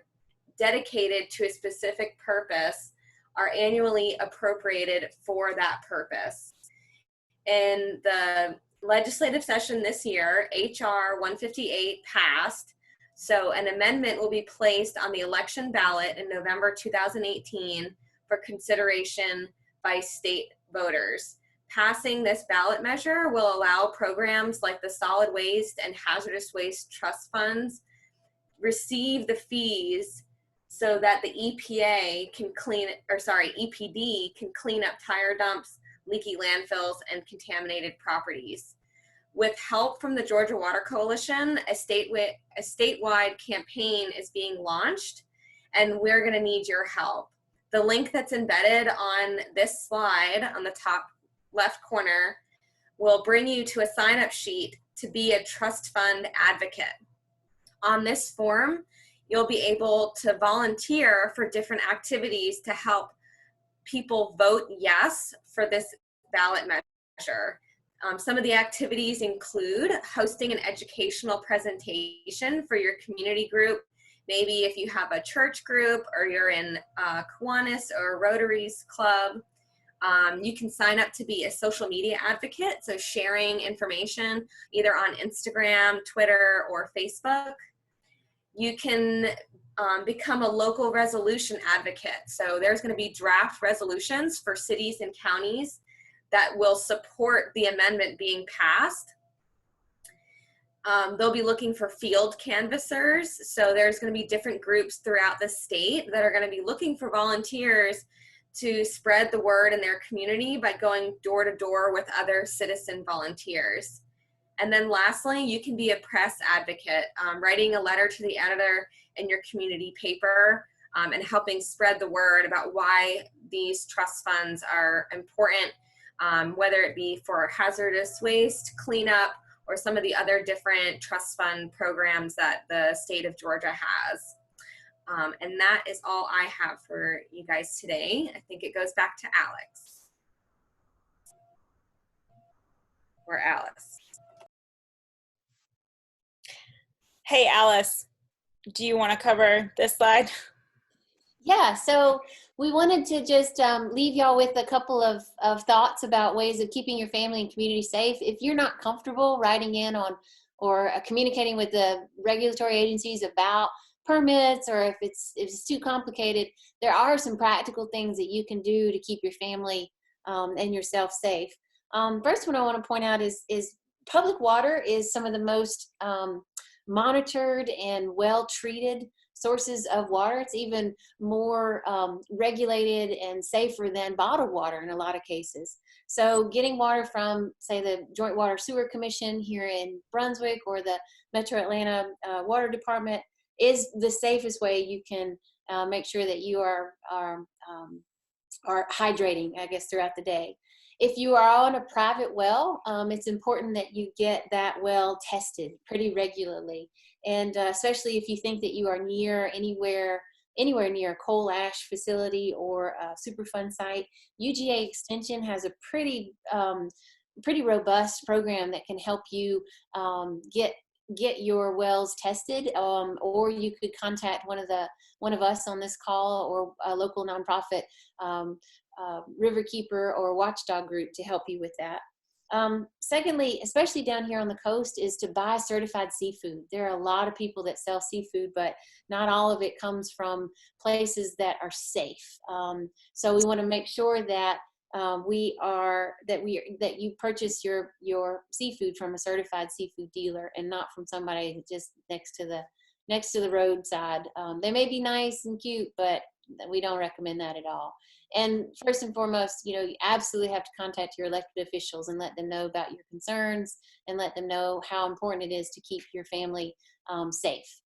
dedicated to a specific purpose are annually appropriated for that purpose. In the legislative session this year, HR 158 passed, so an amendment will be placed on the election ballot in November 2018 for consideration by state voters. Passing this ballot measure will allow programs like the Solid Waste and Hazardous Waste Trust Funds receive the fees so that the EPD can clean up tire dumps, leaky landfills, and contaminated properties. With help from the Georgia Water Coalition, a statewide campaign is being launched, and we're going to need your help. The link that's embedded on this slide on the top left corner will bring you to a sign-up sheet to be a trust fund advocate. On this form, you'll be able to volunteer for different activities to help people vote yes for this ballot measure. Some of the activities include hosting an educational presentation for your community group. Maybe if you have a church group or you're in Kiwanis or Rotary's club. You can sign up to be a social media advocate, so sharing information either on Instagram, Twitter, or Facebook. You can become a local resolution advocate. So there's going to be draft resolutions for cities and counties that will support the amendment being passed. They'll be looking for field canvassers. So there's going to be different groups throughout the state that are going to be looking for volunteers to spread the word in their community by going door to door with other citizen volunteers. And then lastly, you can be a press advocate, writing a letter to the editor in your community paper and helping spread the word about why these trust funds are important, whether it be for hazardous waste cleanup or some of the other different trust fund programs that the state of Georgia has. And that is all I have for you guys today. I think it goes back to Alex. Or Alice. Hey, Alice, do you want to cover this slide? Yeah, so we wanted to just leave y'all with a couple of thoughts about ways of keeping your family and community safe. If you're not comfortable writing in on or communicating with the regulatory agencies about permits, or if it's too complicated, there are some practical things that you can do to keep your family and yourself safe. First one I want to point out is public water is some of the most monitored and well-treated sources of water. It's even more regulated and safer than bottled water in a lot of cases. So getting water from, say, the Joint Water Sewer Commission here in Brunswick or the Metro Atlanta Water Department is the safest way you can make sure that you are hydrating, I guess, throughout the day. If you are on a private well, it's important that you get that well tested pretty regularly. And especially if you think that you are near anywhere near a coal ash facility or a Superfund site, UGA Extension has a pretty robust program that can help you get your wells tested, or you could contact one of us on this call or a local nonprofit riverkeeper or watchdog group to help you with that. Secondly, especially down here on the coast, is to buy certified seafood. There are a lot of people that sell seafood, but not all of it comes from places that are safe. So we want to make sure that you purchase your seafood from a certified seafood dealer and not from somebody just next to the roadside. They may be nice and cute, but we don't recommend that at all. And first and foremost, you absolutely have to contact your elected officials and let them know about your concerns and let them know how important it is to keep your family safe.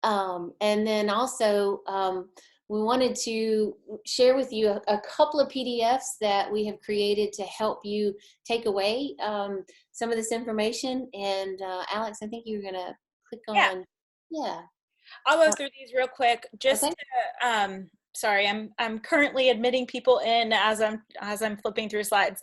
And then also, we wanted to share with you a couple of PDFs that we have created to help you take away some of this information. And Alex, I think you're gonna click on, yeah. I'll go through these real quick just Okay. to sorry, I'm currently admitting people in as I'm flipping through slides.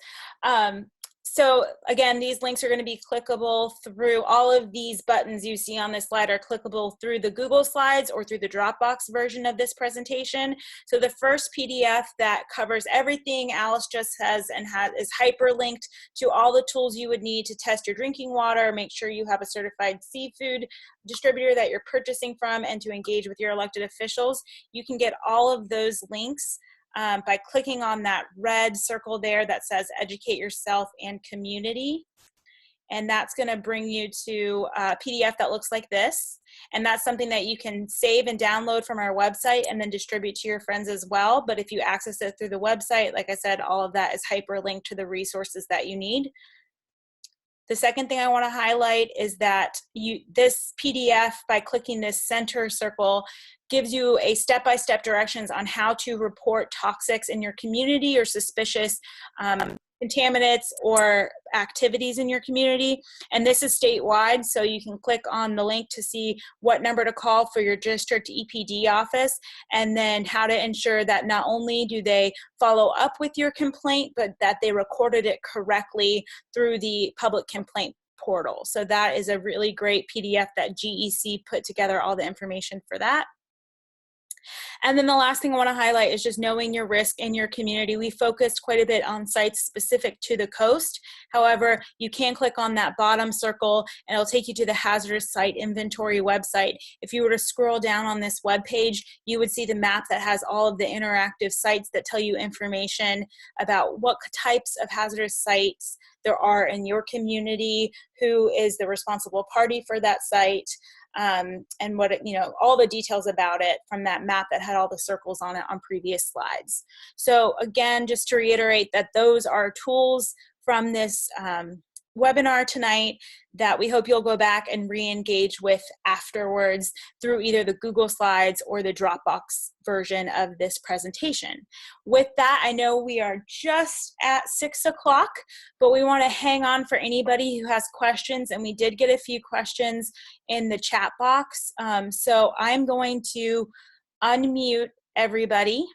So again, these links are going to be clickable through all of these buttons you see on this slide are clickable through the Google Slides or through the Dropbox version of this presentation. So the first PDF that covers everything Alice just says and is hyperlinked to all the tools you would need to test your drinking water, make sure you have a certified seafood distributor that you're purchasing from, and to engage with your elected officials. You can get all of those links by clicking on that red circle there that says educate yourself and community. And that's going to bring you to a PDF that looks like this. And that's something that you can save and download from our website and then distribute to your friends as well. But if you access it through the website, like I said, all of that is hyperlinked to the resources that you need. The second thing I want to highlight is that this PDF, by clicking this center circle, gives you a step-by-step directions on how to report toxics in your community or suspicious contaminants or activities in your community. And this is statewide, so you can click on the link to see what number to call for your district EPD office, and then how to ensure that not only do they follow up with your complaint, but that they recorded it correctly through the public complaint portal. So that is a really great PDF that GEC put together all the information for that. And then the last thing I want to highlight is just knowing your risk in your community. We focused quite a bit on sites specific to the coast. However, you can click on that bottom circle and it'll take you to the hazardous site inventory website. If you were to scroll down on this web page, you would see the map that has all of the interactive sites that tell you information about what types of hazardous sites there are in your community, who is the responsible party for that site, and what all the details about it from that map that had all the circles on it on previous slides. So again, just to reiterate that those are tools from this webinar tonight that we hope you'll go back and re-engage with afterwards through either the Google Slides or the Dropbox version of this presentation. With that, I know we are just at 6 o'clock, but we want to hang on for anybody who has questions, and we did get a few questions in the chat box. So I'm going to unmute everybody.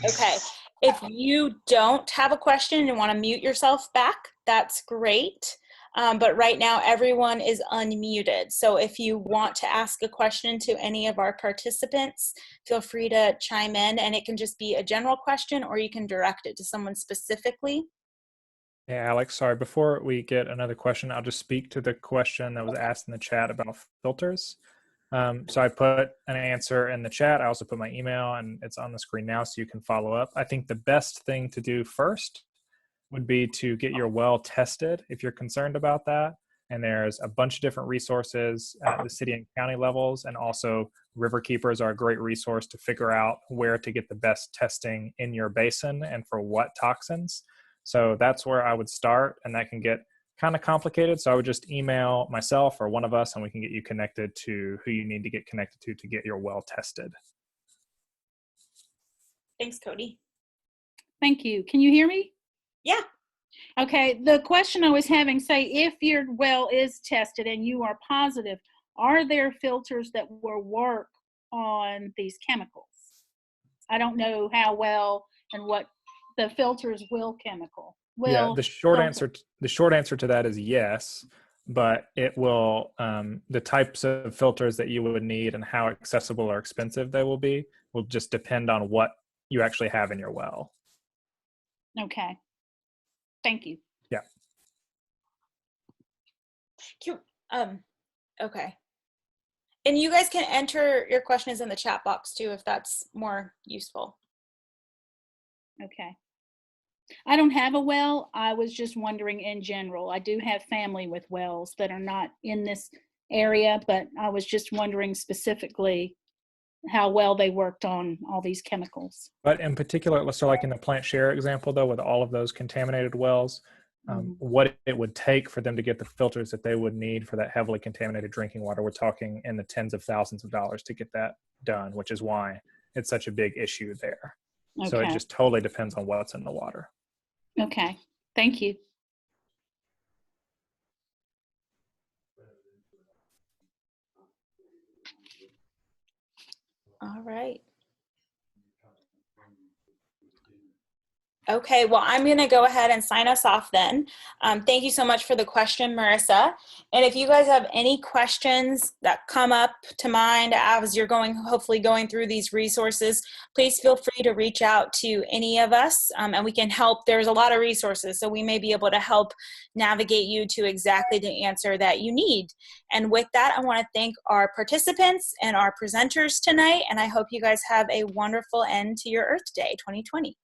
Okay, if you don't have a question and want to mute yourself back, that's great. But right now, everyone is unmuted. So if you want to ask a question to any of our participants, feel free to chime in, and it can just be a general question, or you can direct it to someone specifically. Yeah, Alex, sorry, before we get another question, I'll just speak to the question that was asked in the chat about filters. So I put an answer in the chat. I also put my email, and it's on the screen now so you can follow up. I think the best thing to do first would be to get your well tested if you're concerned about that. And there's a bunch of different resources at the city and county levels, and also river keepers are a great resource to figure out where to get the best testing in your basin and for what toxins. So that's where I would start, and that can get kind of complicated. So I would just email myself or one of us, and we can get you connected to who you need to get connected to get your well tested. Thanks, Cody. Thank you. Can you hear me? Yeah. Okay. The question I was having, say, if your well is tested and you are positive, are there filters that will work on these chemicals? I don't know how well and what the filters will chemical. Yeah, the short answer to that is yes, but it will the types of filters that you would need and how accessible or expensive they will just depend on what you actually have in your well. Okay. Thank you. Yeah. Okay. And you guys can enter your questions in the chat box too, if that's more useful. Okay. I don't have a well. I was just wondering in general. I do have family with wells that are not in this area, but I was just wondering specifically how well they worked on all these chemicals. But in particular, so like in the plant Scherer example, though, with all of those contaminated wells, what it would take for them to get the filters that they would need for that heavily contaminated drinking water, we're talking in the tens of thousands of dollars to get that done, which is why it's such a big issue there. Okay. So it just totally depends on what's in the water. Okay, thank you. All right. Okay, well, I'm going to go ahead and sign us off then. Thank you so much for the question, Marissa. And if you guys have any questions that come up to mind as you're hopefully going through these resources, please feel free to reach out to any of us and we can help. There's a lot of resources, so we may be able to help navigate you to exactly the answer that you need. And with that, I want to thank our participants and our presenters tonight, and I hope you guys have a wonderful end to your Earth Day 2020.